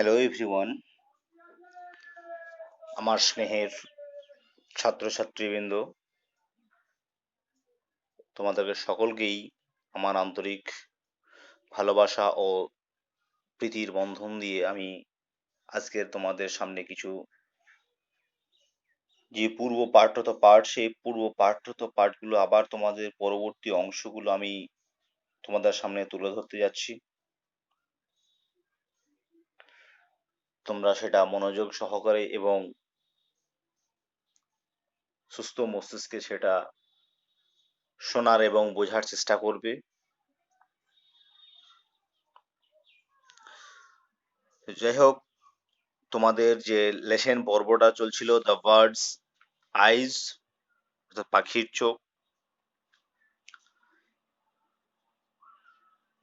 Hello everyone, আমার স্নেহের ছাত্রছাত্রীবৃন্দ, তোমাদেরকে সকলকেই আমার আন্তরিক ভালোবাসা ও প্রীতির বন্ধন দিয়ে আমি আজকের তোমাদের সামনে কিছু যে পূর্ব পাঠ্যত পাঠ সেই পূর্ব পাঠ্যত পাঠগুলো আবার তোমাদের পরবর্তী অংশগুলো আমি তোমাদের সামনে তুলে ধরতে যাচ্ছি। তোমরা সেটা মনোযোগ সহকারে এবং সুস্থ মস্তিষ্কে সেটা শোনার এবং বোঝার চেষ্টা করবে। যাই হোক, তোমাদের যে লেসন পর্বটা চলছিল দ্য বার্ডস আইজ, অর্থাৎ পাখির চোখ,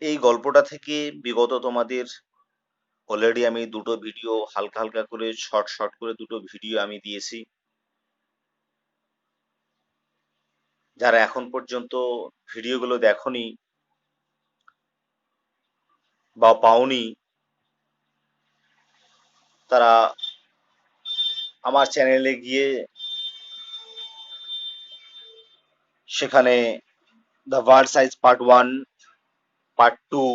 এই গল্পটা থেকে বিগত তোমাদের অলরেডি আমি দুটো ভিডিও হালকা হালকা করে শর্ট শর্ট করে দুটো ভিডিও আমি দিয়েছি। যারা এখন পর্যন্ত ভিডিওগুলো দেখোনি বা পাওনি, তারা আমার চ্যানেলে গিয়ে সেখানে the bird size part 1, part 2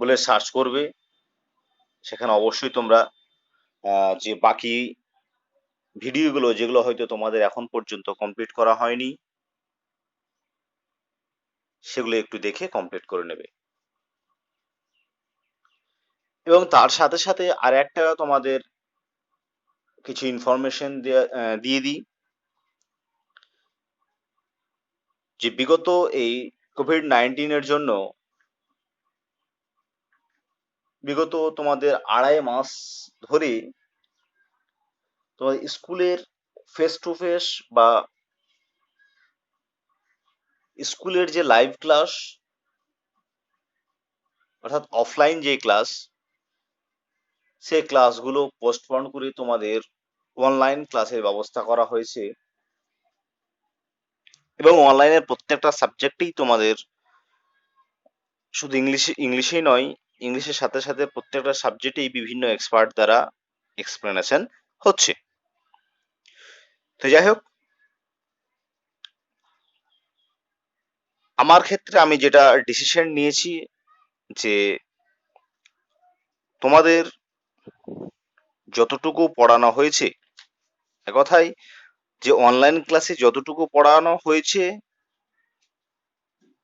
বলে সার্চ করবে। সেখানে অবশ্যই তোমরা যে বাকি ভিডিওগুলো যেগুলো হয়তো তোমাদের এখন পর্যন্ত কমপ্লিট করা হয়নি সেগুলো একটু দেখে কমপ্লিট করে নেবে। এবং তার সাথে সাথে আর একটা তোমাদের কিছু ইনফরমেশন দিয়ে দিই যে বিগত এই কোভিড-19 জন্য বিগত তোমাদের 2.5 মাস ধরে তোমাদের স্কুলের ফেস টু ফেস বা স্কুলের যে লাইভ ক্লাস অর্থাৎ অফলাইন যে ক্লাস, সেই ক্লাসগুলো পোস্টপোন করে তোমাদের অনলাইন ক্লাসের ব্যবস্থা করা হয়েছে। এবং অনলাইনের প্রত্যেকটা সাবজেক্টেই তোমাদের শুধু ইংলিশেই নয়, ইংলিশের সাথে সাথে প্রত্যেকটা সাবজেক্টেই বিভিন্ন এক্সপার্ট দ্বারা এক্সপ্লেনেশন হচ্ছে। তো যাই হোক, আমার ক্ষেত্রে আমি যেটা ডিসিশন নিয়েছি যে তোমাদের যতটুকু পড়ানো হয়েছে, একথায় যে অনলাইন ক্লাসে যতটুকু পড়ানো হয়েছে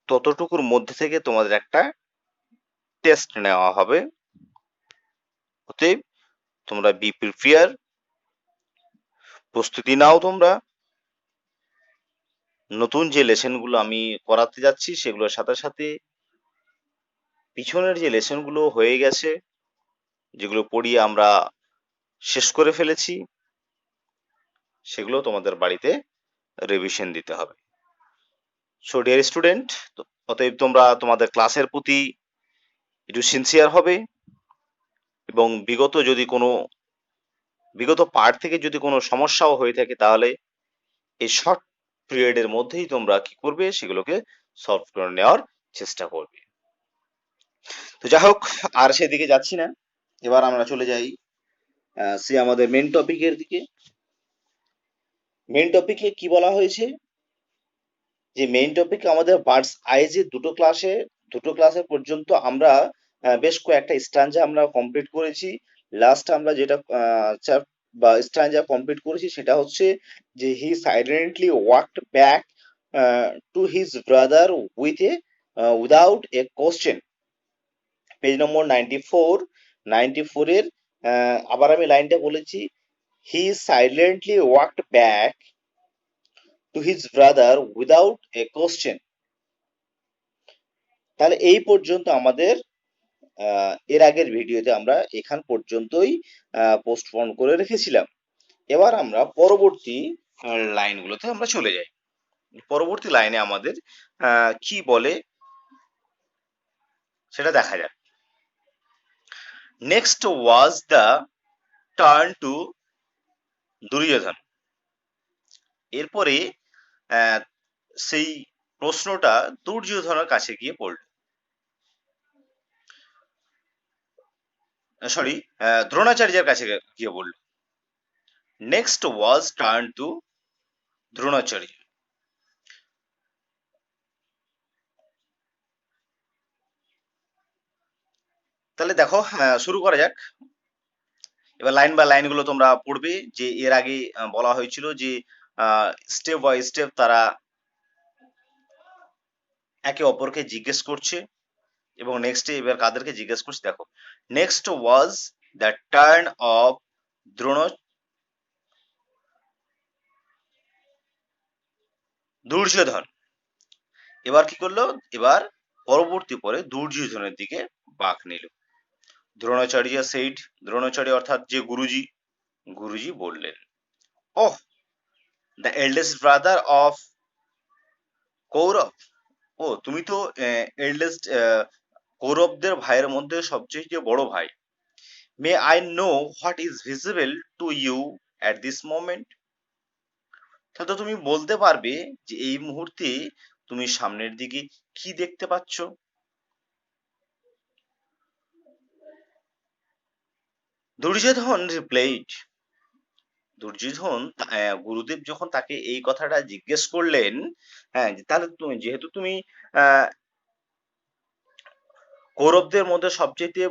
ততটুকুর মধ্যে থেকে তোমাদের একটা টেস্ট নেওয়া হবে। অতএব তোমরা বি প্রিপেয়ার, প্রস্তুতি নাও। তোমরা নতুন যে লেসনগুলো আমি করাতে যাচ্ছি সেগুলোর সাথে সাথে পিছনের যে লেসনগুলো হয়ে গেছে, যেগুলো পড়িয়ে আমরা শেষ করে ফেলেছি, সেগুলো তোমাদের বাড়িতে রিভিশন দিতে হবে। সো ডিয়ার স্টুডেন্ট, অতএব তোমরা তোমাদের ক্লাসের প্রতি একটু সিনসিয়ার হবে এবং বিগত পার্ট থেকে যদি কোনো সমস্যাও হয়ে থাকে তাহলে এই শর্ট পিরিয়ডের মধ্যেই তোমরা কি করবে, সেগুলোকে সলভ করে নেওয়ার চেষ্টা করবে। তো যাই হোক, আর সেদিকে যাচ্ছি না, এবার আমরা চলে যাই সে আমাদের মেন টপিকের দিকে। মেন টপিকে কি বলা হয়েছে, যে মেইন টপিক আমাদের বার্ডস আইজে দুটো ক্লাসে পর্যন্ত আমরা বেশ কয়েকটা স্ট্যাঞ্জা আমরা কমপ্লিট করেছি। লাস্ট আমরা যেটা বা স্ট্যাঞ্জা কমপ্লিট করেছি সেটা হচ্ছে যে he silently walked back to his brother without a question. Page number 94 এর আবার আমি লাইনটা বলেছি, he silently walked back to his brother without a question. তাহলে এই পর্যন্ত আমাদের এর আগের ভিডিওতে আমরা এখান পর্যন্তই পোস্টপোন করে রেখেছিলাম। এবার আমরা পরবর্তী লাইনগুলোতে আমরা চলে যাই। পরবর্তী লাইনে আমাদের কি বলে সেটা দেখা যাক। Next was the turn to Duryodhana. এরপরে সেই প্রশ্নটা দুর্যোধনের কাছে গিয়ে পড়ল। সরি, দ্রোণাচার্যের কাছে গিয়ে বলল। Next was turn to Dronacharya. তাহলে দেখো, শুরু করা যাক। এবার লাইন বাই লাইন গুলো তোমরা পড়বে, যে এর আগে বলা হয়েছিল যে স্টেপ বাই স্টেপ তারা একে অপরকে জিজ্ঞেস করছে, এবং নেক্সট এবার কাদেরকে জিজ্ঞেস করছে দেখো। Next was the turn of Drona Duryodhana. এবার কি করলো, এবার পরবর্তী পরে দুর্যোধনের দিকে বাঁক নিল। দ্রোণাচার্য সেইড, দ্রোণাচার্য অর্থাৎ যে গুরুজি, গুরুজি বললেন, oh, the eldest brother of Kaurava. ও, তুমি তো এল্ডেস্ট কৌরবদের ভাইয়ের মধ্যে সবচেয়ে যে বড় ভাই। May I know what is visible to you at this moment. তাহলে তো তুমি বলতে পারবে যে এই মুহূর্তে তুমি সামনের দিকে কি দেখতে পাচ্ছ। দুর্যোধন রিপ্লাইড, দুর্যোধন গুরুদেব যখন তাকে এই কথাটা জিজ্ঞেস করলেন, হ্যাঁ, তাহলে তুমি যেহেতু তুমি আহ, কৌরবদের মধ্যে সবচেয়ে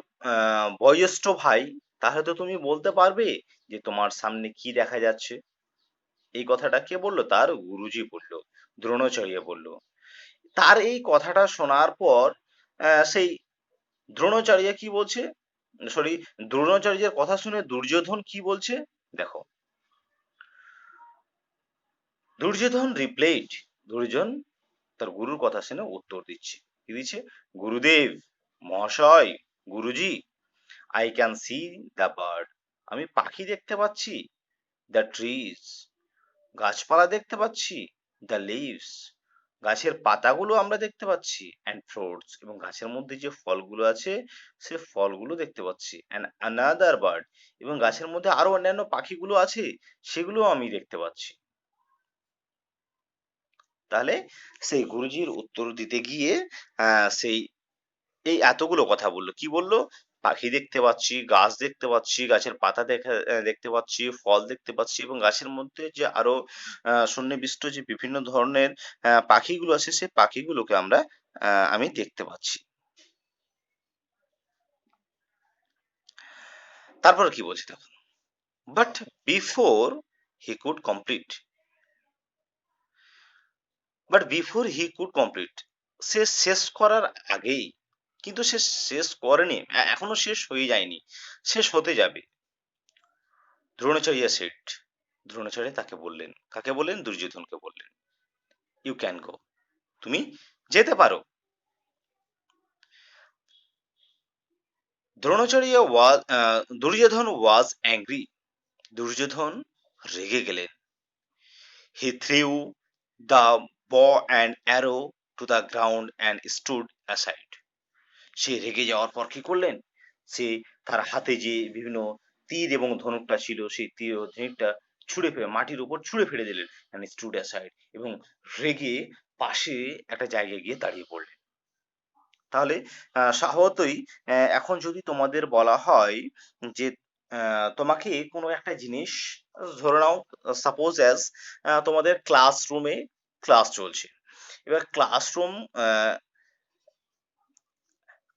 বয়োজ্যেষ্ঠ ভাই, তাহলে তো তুমি বলতে পারবে যে তোমার সামনে কি দেখা যাচ্ছে। এই কথাটা কে বললো? তার গুরুজি বললো, দ্রোণাচার্য বলল। তার এই কথাটা শোনার পর সেই দ্রোণাচার্য কি বলছে, সরি, দ্রোণাচার্যের কথা শুনে দুর্যোধন কি বলছে দেখো। দুর্যোধন রিপ্লাইড, দুর্যোধন তার গুরুর কথা শুনে উত্তর দিচ্ছে। কি দিচ্ছে? গুরুদেব মহাশয়, guruji, I can see the bird. আমি পাখি দেখতে পাচ্ছি। দ্য ট্রিজ, গাছপালা দেখতে পাচ্ছি। দ্য লিভস, গাছের পাতাগুলো আমরা দেখতে পাচ্ছি। অ্যান্ড ফ্রুটস, এবং গাছের মধ্যে যে ফলগুলো আছে সে ফলগুলো দেখতে পাচ্ছি। অ্যান্ড অ্যানাদার বার্ড, এবং গাছের মধ্যে আরো অন্যান্য পাখিগুলো আছে, সেগুলো আমি দেখতে পাচ্ছি। তাহলে সেই গুরুজির উত্তর দিতে গিয়ে সেই এই এতগুলো কথা বললো। কি বললো? পাখি দেখতে পাচ্ছি, গাছ দেখতে পাচ্ছি, গাছের পাতা দেখতে পাচ্ছি, ফল দেখতে পাচ্ছি, এবং গাছের মধ্যে যে আরো সন্নিবিষ্ট যে বিভিন্ন ধরনের পাখিগুলো আছে, সেই পাখিগুলোকে আমি দেখতে পাচ্ছি। তারপর কি বলছি দেখো, but before he could complete, সে শেষ করার আগেই, কিন্তু সে শেষ করেনি, এখনো শেষ হয়ে যায়নি, শেষ হতে যাবে। দ্রোণাচার্য সেট, দ্রোণাচার্য তাকে বললেন, কাকে বললেন? দুর্যোধনকে বললেন, ইউ ক্যান গো, তুমি যেতে পারো। Dronacharya was, Duryodhana was angry, Duryodhana রেগে গেলেন। He threw the bow and arrow to the ground and stood aside. সে রেগে যাওয়ার পর কি করলেন? সে তার হাতে যে বিভিন্ন তীর এবং ধনুকটা ছিল, সেই তীর ও ধনুকটা ছুঁড়ে ফেলে মাটির উপর ছুঁড়ে ফেলে দিলেন, অ্যান্ড স্টুড অ্যাসাইড, এবং রেগে পাশে একটা জায়গায় গিয়ে দাঁড়িয়ে পড়লেন। তাহলে স্বভাবতই এখন যদি তোমাদের বলা হয় যে তোমাকে কোনো একটা জিনিস, ধরে নাও, সাপোজ অ্যাজ তোমাদের ক্লাসরুমে ক্লাস চলছে। এবার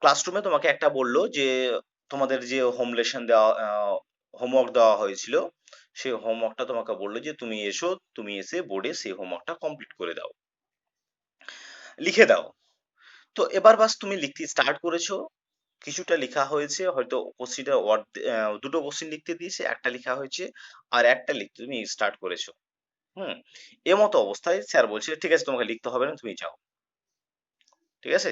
ক্লাসরুমে তোমাকে একটা বললো যে তোমাদের যে হোম লেসন দেওয়া, হোমওয়ার্ক দেওয়া হয়েছিল, সেই হোমওয়ার্কটা তোমাকে বললো যে তুমি এসো, তুমি এসে বোর্ডে সেই হোমওয়ার্কটা কমপ্লিট করে দাও, লিখে দাও। তো এবার বাস তুমি লিখতে স্টার্ট করেছো, কিছুটা লেখা হয়েছে, হয়তো কোশ্চিনটা দুটো কোশ্চিন লিখতে দিয়েছে, একটা লেখা হয়েছে, আর একটা লিখতে তুমি স্টার্ট করেছো। হুম, এমতো অবস্থায় স্যার বলছে ঠিক আছে, তোমাকে লিখতে হবে না, তুমি যাও। ঠিক আছে?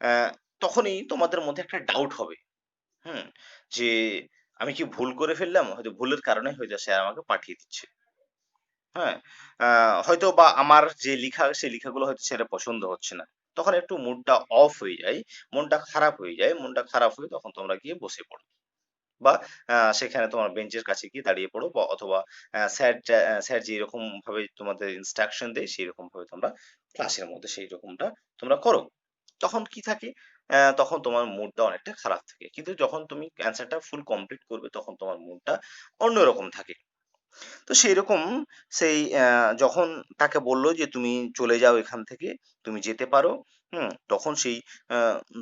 আহ, তখনই তোমাদের মধ্যে একটা ডাউট হবে, হুম, যে আমি কি ভুল করে ফেললাম, হয়তো ভুলের কারণে হয়তো স্যার আমাকে পাঠিয়ে দিচ্ছে। হ্যাঁ, হয়তো বা আমার যে লিখা, সেই লিখাগুলো হয়তো স্যারের পছন্দ হচ্ছে না। তখন একটু মুডটা অফ হয়ে যায়, মনটা খারাপ হয়ে যায়, মনটা খারাপ হয়ে তখন তোমরা গিয়ে বসে পড়ো, বা সেখানে তোমার বেঞ্চের কাছে গিয়ে দাঁড়িয়ে পড়ো, বা অথবা স্যার যেরকম ভাবে তোমাদের ইনস্ট্রাকশন দেয় সেই রকম ভাবে তোমরা ক্লাসের মধ্যে সেই রকমটা তোমরা করো। তখন কি থাকে, তখন তোমার মুডটা অনেকটা খারাপ থাকে। কিন্তু যখন তুমি অ্যান্সারটা ফুল কমপ্লিট করবে তখন তোমার মুডটা অন্যরকম থাকে। তো সেইরকম সেই যখন তাকে বলল যে, "তুমি চলে যাও এখান থেকে, তুমি যেতে পারো।" তখন সেই আ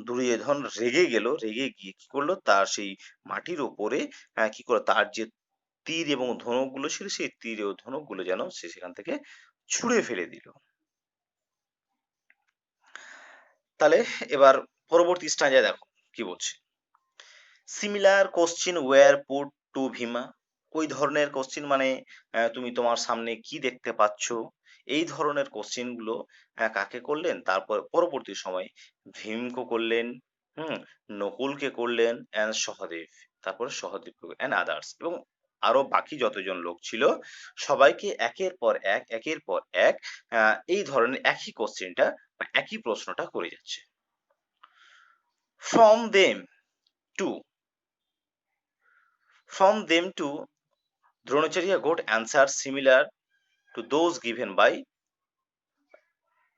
দুর্যোধন রেগে গেল। রেগে গিয়ে কি করলো? তার সেই মাটির উপরে কি করলো? তার যে তীর এবং ধনুকগুলো ছিল, সেই তীর ও ধনুকগুলো যেন সে সেখান থেকে ছুঁড়ে ফেলে দিল। তাহলে এবার পরবর্তী স্ট্যান্জায় দেখো কি বলছে। Similar question were put to Bhima. ওই ধরনের কোশ্চেন মানে তুমি তোমার সামনে কি দেখতে পাচ্ছ? এই ধরনের কোশ্চেন গুলো কাকে করলেন? তারপর পরবর্তী সময়ে ভীমকে করলেন, হুম, নকুলকে করলেন অ্যান্ড সহদেব। তারপরে সহদেব অ্যান্ড আদার্স এবং আরো বাকি যতজন লোক ছিল সবাইকে একের পর এক একের পর এক এই ধরনের একই কোশ্চেনটা বা একই প্রশ্নটা করে যাচ্ছে। From them to From them too, Dronacharya got answers similar to those given by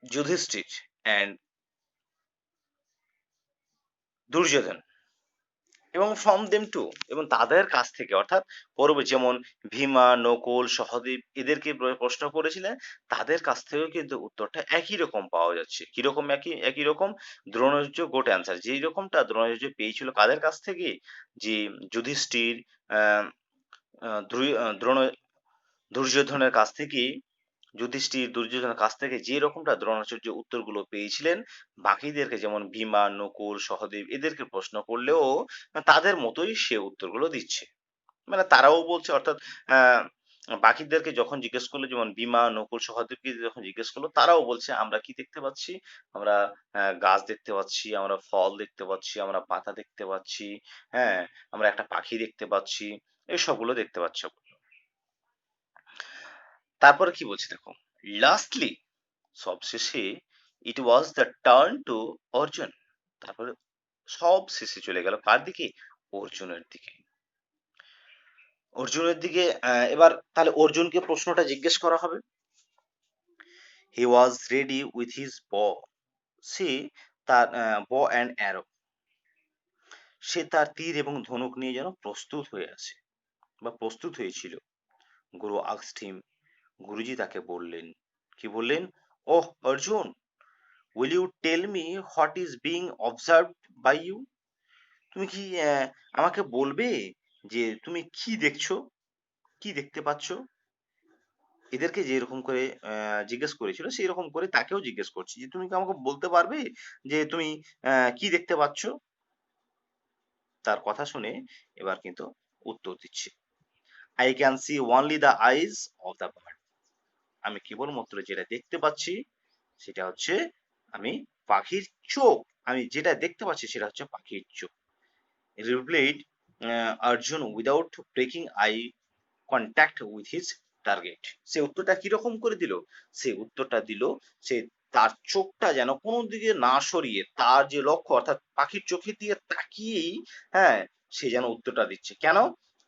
Yudhishthir and Duryodhan এবং ফ্রম দেম টু এবং তাদের কাছ থেকে অর্থাৎ পরবর্তী যেমন ভীমা, নকুল, সহদেব এদেরকে প্রশ্ন করেছিলেন তাদের কাছ থেকেও কিন্তু উত্তরটা একই রকম পাওয়া যাচ্ছে। কিরকম একই রকম? দ্রোণাচার্য গোট অ্যান্সার যেই রকমটা দ্রোণাচার্য পেয়েছিল কাদের কাছ থেকে? যে যুধিষ্ঠির, আহ দ্রোণ দুর্যোধনের কাছ থেকে যুধিষ্ঠির দুর্যোধনের কাছ থেকে যে রকমটা দ্রোণাচার্য উত্তরগুলো পেয়েছিলেন বাকিদেরকে যেমন ভীমা নকুল সহদেব এদেরকে প্রশ্ন করলেও তাদের মতোই সে উত্তরগুলো দিচ্ছে মানে তারাও বলছে অর্থাৎ আহ বাকিদেরকে যখন জিজ্ঞেস করলো যেমন ভীমা নকুল সহদেবকে যখন জিজ্ঞেস করলো তারাও বলছে আমরা কি দেখতে পাচ্ছি আমরা গাছ দেখতে পাচ্ছি আমরা ফল দেখতে পাচ্ছি আমরা পাতা দেখতে পাচ্ছি হ্যাঁ আমরা একটা পাখি দেখতে পাচ্ছি এই সবগুলো দেখতে পাচ্ছ তারপরে কি বলছে দেখো লাস্টলি সবশেষে it was the turn to Arjun তারপরে সব শেষে চলে গেল কার দিকে অর্জুনের দিকে অর্জুনের দিকে এবার তাহলে অর্জুনকে প্রশ্নটা জিজ্ঞেস করা হবে হি ওয়াজ রেডি উইথ হিজ ব সে তার ব অ্যান্ড অ্যারো সে তার তীর এবং ধনুক নিয়ে যেন প্রস্তুত হয়ে আছে বা প্রস্তুত হয়েছিল গুরু আস্কড হিম গুরুজি তাকে বললেন কি বললেন oh Arjun will you tell me what is being observed by you তুমি কি আমাকে বলবে যে তুমি কি দেখছো কি দেখতে পাচ্ছ এদেরকে যেরকম করে জিজ্ঞেস করেছিল সেই রকম করে তাকেও জিজ্ঞেস করছি যে তুমি কি আমাকে বলতে পারবে যে তুমি কি দেখতে পাচ্ছ তার কথা শুনে এবার কিন্তু উত্তর দিচ্ছে I can C only the eyes of the bird আমি কেবলমাত্র যেটা দেখতে পাচ্ছি সেটা হচ্ছে আমি পাখির চোখ আমি যেটা দেখতে পাচ্ছি সেটা হচ্ছে পাখির চোখ replied Arjun without breaking eye contact with his target সে উত্তরটা কিরকম করে দিল সে উত্তরটা দিল সে তার চোখটা যেন কোনো দিকে না সরিয়ে তার যে লক্ষ্য অর্থাৎ পাখির চোখের দিকে তাকিয়েই হ্যাঁ সে যেন উত্তরটা দিচ্ছে কেন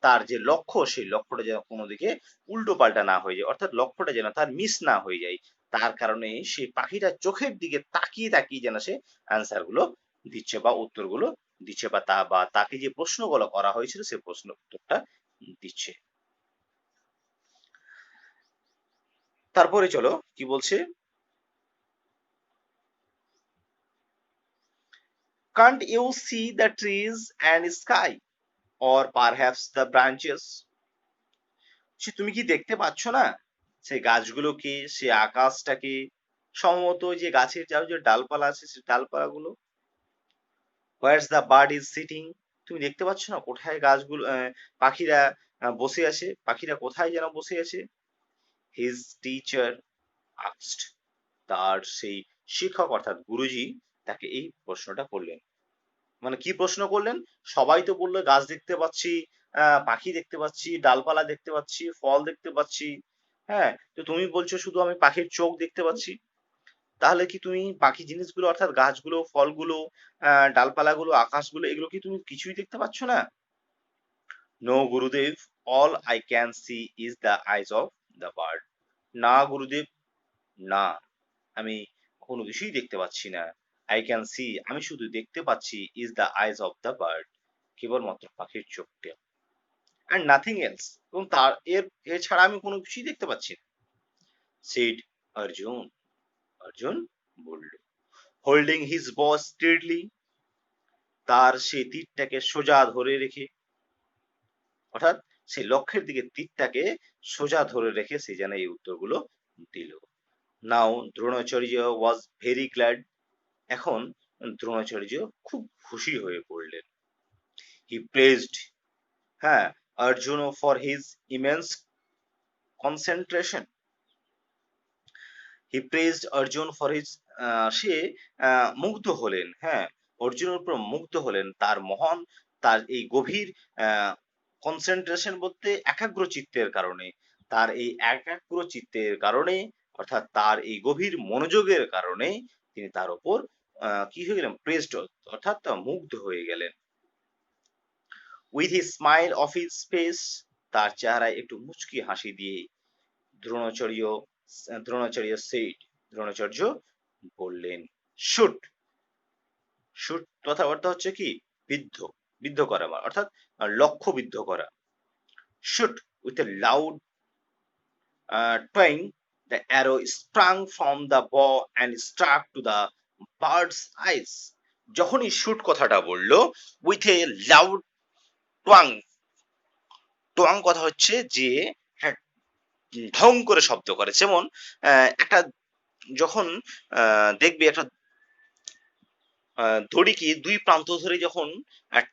তার যে লক্ষ্য সেই লক্ষ্যটা যেন কোনো দিকে উল্টো পাল্টা না হয়ে যায় অর্থাৎ লক্ষ্যটা যেন তার মিস না হয়ে যায় তার কারণে সে পাখিটা চোখের দিকে তাকিয়ে তাকিয়ে যেন সে অ্যান্সার গুলো দিচ্ছে বা উত্তরগুলো দিচ্ছে বা তাকে যে প্রশ্নগুলো করা হয়েছিল সে প্রশ্ন উত্তরটা দিচ্ছে তারপরে চলো কি বলছে can't you see the trees and sky or perhaps the branches সে তুমি কি দেখতে পাচ্ছ না সে গাছগুলোকে সে আকাশটাকে সম্ভবত ওই যে গাছের যার যে ডালপালা আছে সে ডালপালাগুলো what's the bird is sitting তুমি দেখতে পাচ্ছ না কোথায় গাছগুলো পাখিরা বসে আছে পাখিরা কোথায় যেন বসে আছে হিজ টিচার আস্কড তার সেই শিক্ষক অর্থাৎ গুরুজি তাকে এই প্রশ্নটা করলেন মানে কি প্রশ্ন করলেন সবাই তো বললো গাছ দেখতে পাচ্ছি পাখি দেখতে পাচ্ছি ডালপালা দেখতে পাচ্ছি ফল দেখতে পাচ্ছি হ্যাঁ তো তুমি বলছো শুধু আমি পাখির চোখ দেখতে পাচ্ছি তাহলে কি তুমি বাকি জিনিসগুলো অর্থাৎ গাছগুলো ফলগুলো ডালপালাগুলো আকাশগুলো এগুলো কি তুমি কিছুই দেখতে পাচ্ছ না নো গুরুদেব all I can C is the eyes of the bird না গুরুদেব না আমি কোনো কিছুই দেখতে পাচ্ছি না আই ক্যান সি, আমি শুধু দেখতে পাচ্ছি, is the eyes of the bird, কেবলমাত্র পাখির চোখটা, অ্যান্ড নাথিং এলস, এবং তার এছাড়া আমি কোনো কিছুই দেখতে পাচ্ছি না। সেড অর্জুন, অর্জুন বলল। হোল্ডিং হিজ বস স্ট্রেটলি, তার সেই তীরটাকে সোজা ধরে রেখে, অর্থাৎ সেই লক্ষ্যের দিকে তীরটাকে সোজা ধরে রেখে সে যেন এই উত্তরগুলো দিল। Now Dronacharya was very glad, এখন দ্রোণাচার্য খুব খুশি হয়ে পড়লেন। হি প্রেজড, হ্যাঁ, Arjun for his immense concentration, he praised Arjun for his, সে মুগ্ধ হলেন, হ্যাঁ, অর্জুনের উপর মুগ্ধ হলেন তার মহান, তার এই গভীর কনসেন্ট্রেশন বলতে একাগ্র চিত্তের কারণে, তার এই একাগ্র চিত্তের কারণে, অর্থাৎ তার এই গভীর মনোযোগের কারণে তিনি তার উপর কি হয়ে গেলেন, প্রেজড, অর্থাৎ মুগ্ধ হয়ে গেলেন। With he smile of his face, তার চেহারায় একটু মুচকি হাসি দিয়ে দ্রোণাচার্য, দ্রোণাচার্য সেইড, দ্রোণাচার্য বললেন, শুট, শুট কথার অর্থ হচ্ছে কি, বিদ্ধ, বিদ্ধ করা, অর্থাৎ লক্ষ্য বিদ্ধ করা। Shoot with a loud twang, the arrow sprang from the bow and struck to the bird's eyes. যখনই শুট কথাটা বললো, উইথ এ লাউড টুয়াং, টুয়াং কথা হচ্ছে যে ঢং করে শব্দ করে, যেমন একটা যখন দেখবি একটা দড়িকে দুই প্রান্ত ধরে যখন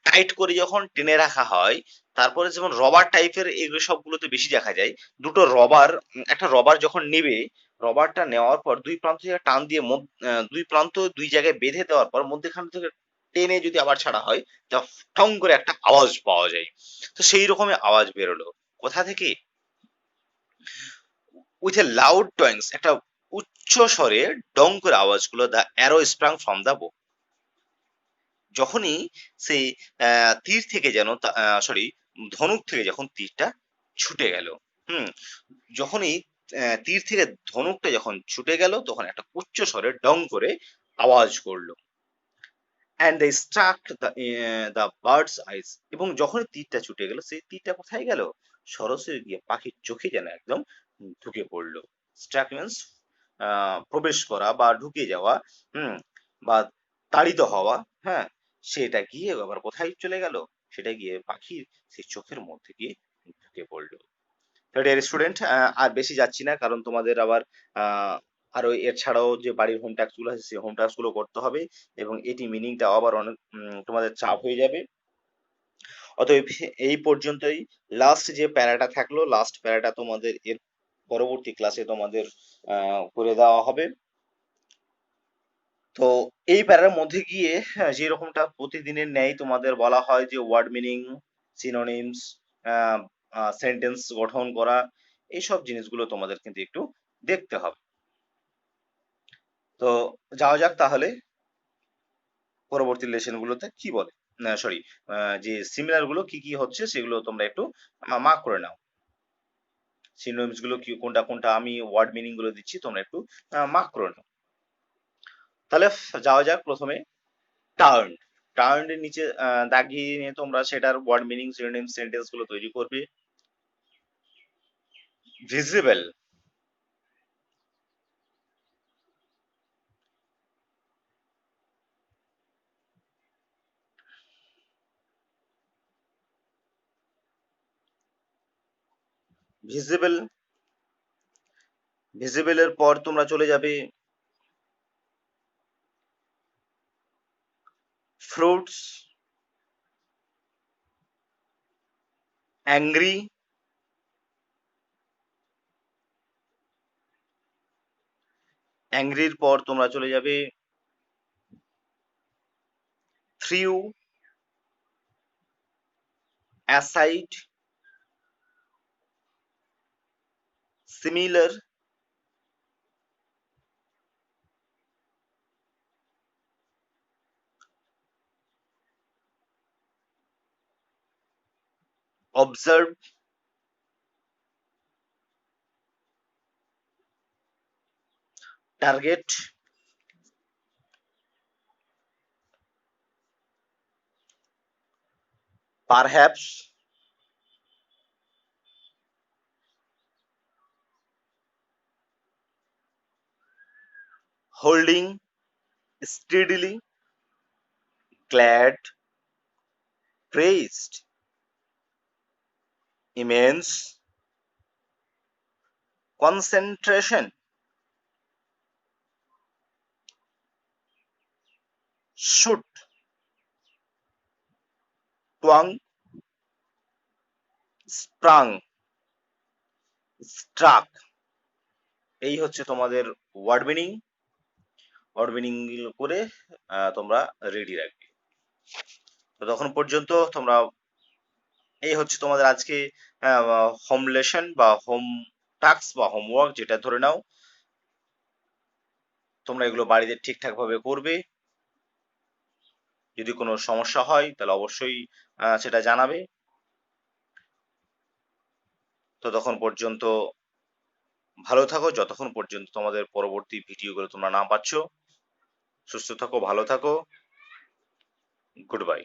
টাইট করে যখন টেনে রাখা হয়, তারপরে যেমন রবার টাইপের এগুলো সবগুলোতে বেশি দেখা যায়। দুটো রবার, একটা রবার যখন নেবে, রবারটা নেওয়ার পর দুই প্রান্ত থেকে টান দিয়ে দুই প্রান্ত দুই জায়গায় বেঁধে দেওয়ার পর মধ্যেখান থেকে টেনে যদি আবার ছাড়া হয়, তা ঠং করে একটা আওয়াজ পাওয়া যায়। তো সেই রকমের আওয়াজ বেরোলো কোথা থেকে, উইথ এ লাউড টয়েন্স, একটা উচ্চ স্বরে ডং করে আওয়াজগুলো, the arrow sprang from the bow, যখনই সেই তীর থেকে যেন, সরি, ধনুক থেকে যখন তীরটা ছুটে গেল, হুম, যখনই তীর থেকে ধনুকটা যখন ছুটে গেল, তখন একটা উচ্চ স্বরে ডং করে আওয়াজ করলো। And they struck the birds eyes, এবং যখন তীরটা ছুটে গেল, সেই তীরটা কোথায় গেল, সরাসরি গিয়ে পাখির চোখে যেন একদম ঢুকে পড়লো। স্ট্রাক মিনস প্রবেশ করা বা ঢুকে যাওয়া, হুম, বা তাড়িত হওয়া, হ্যাঁ, সেটা গিয়ে আবার কোথায় চলে গেল, সেটা গিয়ে পাখির সেই চোখের মধ্যে গিয়ে ঢুকে পড়লো। ডিয়ার স্টুডেন্ট, আর বেশি যাচ্ছি না, কারণ তোমাদের আবার আরো এর ছাড়াও যে বাড়ির হোম টাস্ক গুলো আছে, সেই হোম টাস্ক গুলো করতে হবে, এবং এটি মিনিংটা আবার অনেক তোমাদের চাপ হয়ে যাবে। অতএব এই পর্যন্তই, লাস্ট যে প্যারাটা থাকলো, লাস্ট প্যারাটা তোমাদের এর পরবর্তী ক্লাসে তোমাদের করে দেওয়া হবে। তো এই প্যারার মধ্যে গিয়ে যে রকমটা প্রতিদিনের ন্যায় তোমাদের বলা হয় যে ওয়ার্ড মিনিং, সিনোনিমস, সেন্টেন্স গঠন করা, এইসব জিনিসগুলো তোমাদের কিন্তু একটু দেখতে হবে। তো যাওয়া যাক তাহলে পরবর্তী লেসন গুলোতে কি বলে, সরি, যে সিমিলার গুলো কি কি হচ্ছে সেগুলো তোমরা একটু মার্ক করে নাও। সিনোনিমস গুলো কি, কোনটা কোনটা আমি ওয়ার্ড মিনিং গুলো দিচ্ছি, তোমরা একটু মার্ক করে নাও। তাহলে যাওয়া যাক প্রথমে টার্ন। টার্ন এর নিচে দাগিয়ে নিয়ে তোমরা সেটার ওয়ার্ড মিনিং, সিনোনিম, সেন্টেন্স গুলো তৈরি করবে। ভিজিবল, ভিজিবল, ভিজিবলের পর তোমরা চলে যাবে ফ্রুটস, অ্যাংরি, অ্যাংরির পর তোমরা চলে যাবে threw, aside, similar, observe, target, perhaps, holding steadily, glad, praised, immense, concentration, shoot, twang, sprung, struck। এই হচ্ছে তোমাদের ওয়ার্ড মিনিং। ওয়ার্ড মিনিং করে তোমরা রেডি রাখবে। তো তখন পর্যন্ত তোমরা, এই হচ্ছে তোমাদের আজকে হোম লেসন বা হোম টাস্ক বা হোমওয়ার্ক যেটা ধরে নাও। তোমরা এগুলো বাড়িতে ঠিকঠাক ভাবে করবে। যদি কোনো সমস্যা হয় তাহলে অবশ্যই সেটা জানাবে। তো তখন পর্যন্ত ভালো থাকো, যতক্ষণ পর্যন্ত তোমাদের পরবর্তী ভিডিওগুলো তোমরা না পাচ্ছ। সুস্থ থাকো, ভালো থাকো, গুড বাই।